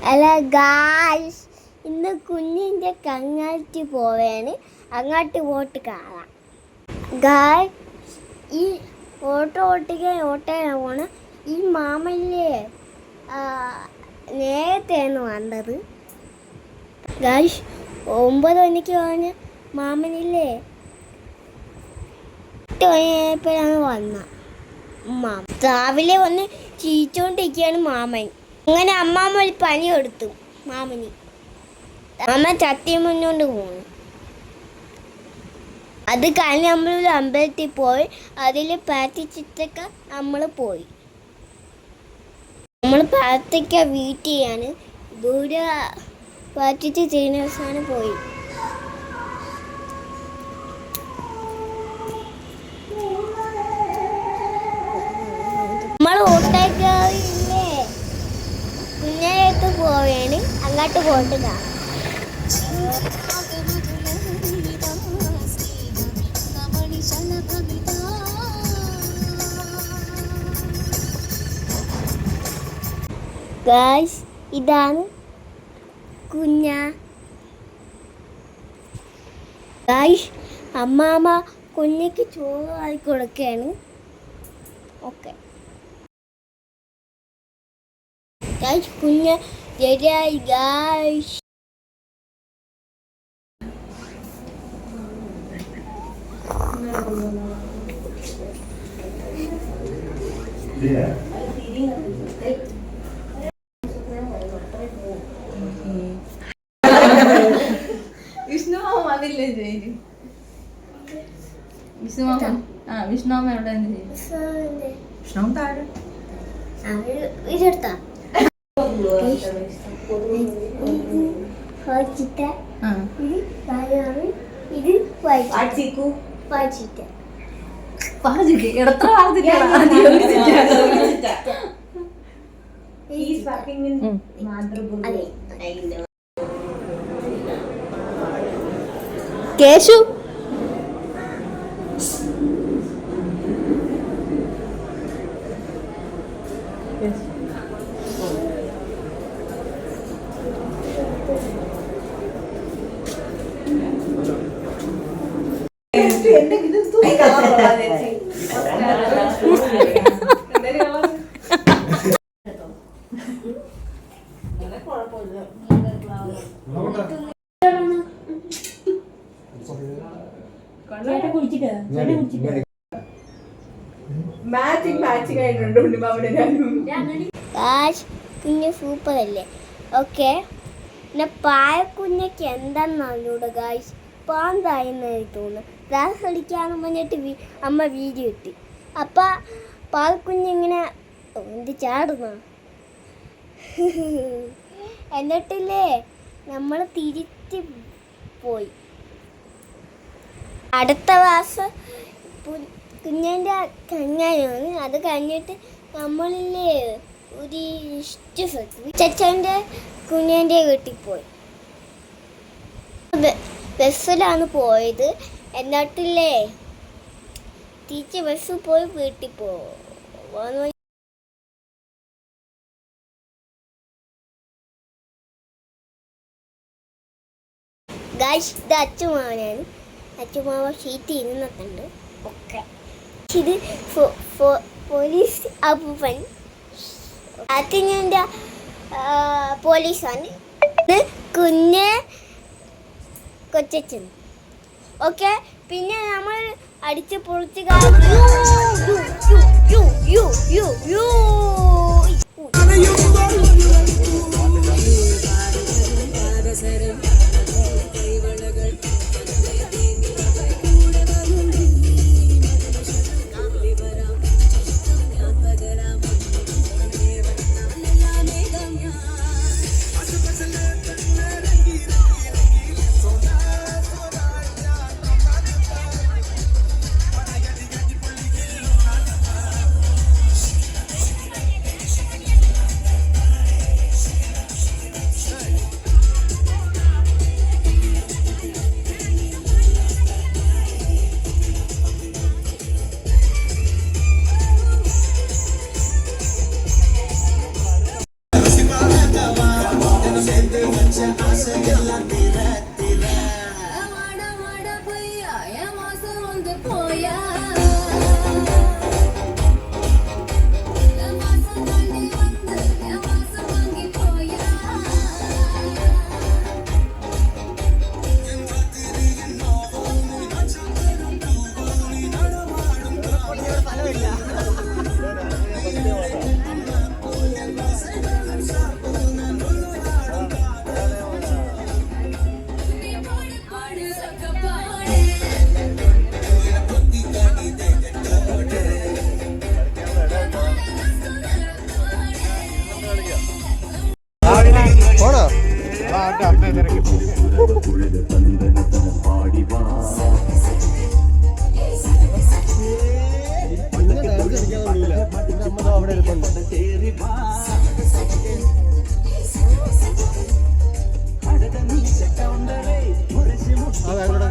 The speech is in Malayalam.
അല്ല ഗായ്സ്, ഇന്ന് കുഞ്ഞിൻ്റെ കങ്ങാറ്റ് പോവേണ്. അങ്ങോട്ട് പോയിട്ട് കാണാം. ഗായ്, ഈ ഓട്ടോയാണ് പോണ്. ഈ മാമല്ലേ നേരത്തെയാണ് വന്നത്. ഗായ്സ്, 9 മണിക്ക് പറഞ്ഞ മാമനില്ലേ 8 മണിയായപ്പോഴാണ് വന്ന മാമ. രാവിലെ വന്ന് ചീച്ചോണ്ടിരിക്കുകയാണ് മാമൻ. അങ്ങനെ അമ്മാമ്മ ഒരു പനി കൊടുത്തു മാമന്. മാമ ചട്ടിയും മുന്നോണ്ട് പോകുന്നു. അത് കഴിഞ്ഞ് നമ്മളൊരു അമ്പലത്തിൽ പോയി. അതിൽ പ്രാർത്ഥിച്ചിട്ടൊക്കെ നമ്മൾ പോയി. നമ്മൾ പ്രാർത്ഥിക്ക വീട്ടിൽ ചെയ്യാണ്. ദൂരെ പ്രാർത്ഥിച്ച് ചെയ്യുന്ന ദിവസമാണ് പോയി. നമ്മൾ ഓട്ടോക്കാരില്ലേ കുഞ്ഞിനടുത്ത് പോവേണ്. അങ്ങോട്ട് പോയിട്ട് കാണാം. ഗായ്സ്, ഇതാണ് കുഞ്ഞ. ഗായ്സ്, അമ്മാമ്മ കുഞ്ഞിക്ക് ചോറ് ആയി കൊടുക്കുകയാണ്. ഓക്കെ ഗായ്സ്, കുഞ്ഞ് ശരിയായി. ഗായ്സ്, വിഷ്ണുമാമ വന്നില്ലേ ചേച്ചി? വിഷ്ണുമാമ എവിടെ വിഷ്ണു താഴെ ഇതെടുത്താ കേശു കുഞ്ഞ് സൂപ്പർ അല്ലേ? ഓക്കെ, പിന്നെ പായക്കുഞ്ഞക്ക് എന്താണെന്നൂടെ ഗായ്സ്, പാന്തായെന്ന് തോന്നുന്നു. ഡാൻസ് കളിക്കാന്ന് പറഞ്ഞിട്ട് അമ്മ വീഡിയോ ഇട്ട്. അപ്പം പാൽക്കുഞ്ഞിങ്ങനെ എന്ത് ചാടുന്ന എന്നിട്ടില്ലേ നമ്മൾ തിരിച്ച് പോയി. അടുത്ത മാസം കുഞ്ഞിൻ്റെ കഞ്ഞാണ്. അത് കഴിഞ്ഞിട്ട് നമ്മളില്ലേ ഒരു ചച്ചൻ്റെ കുഞ്ഞിൻ്റെ വീട്ടിൽ പോയി. ബസ്സിലാണ് പോയത്. എന്നിട്ടില്ലേ തിരിച്ച് ബസ്സിൽ പോയി വീട്ടിൽ പോവാൻ. ഗായ്സ്, ഇത് അച്ചുമാവനാണ്. അച്ചുമാവ ഷീറ്റ് ഇരുന്നിട്ടുണ്ട്. ഓക്കെ, ഇത് പോലീസ് അപ്പൂപ്പൻ. അതിൻ്റെ പോലീസാണ്. കുഞ്ഞ് കൊച്ചച്ഛൻ. ഓക്കെ, പിന്നെ നമ്മൾ അടിച്ച് പൊളിച്ച് പോണോ അവിടെ എടുത്തുണ്ട് അതെവിടെ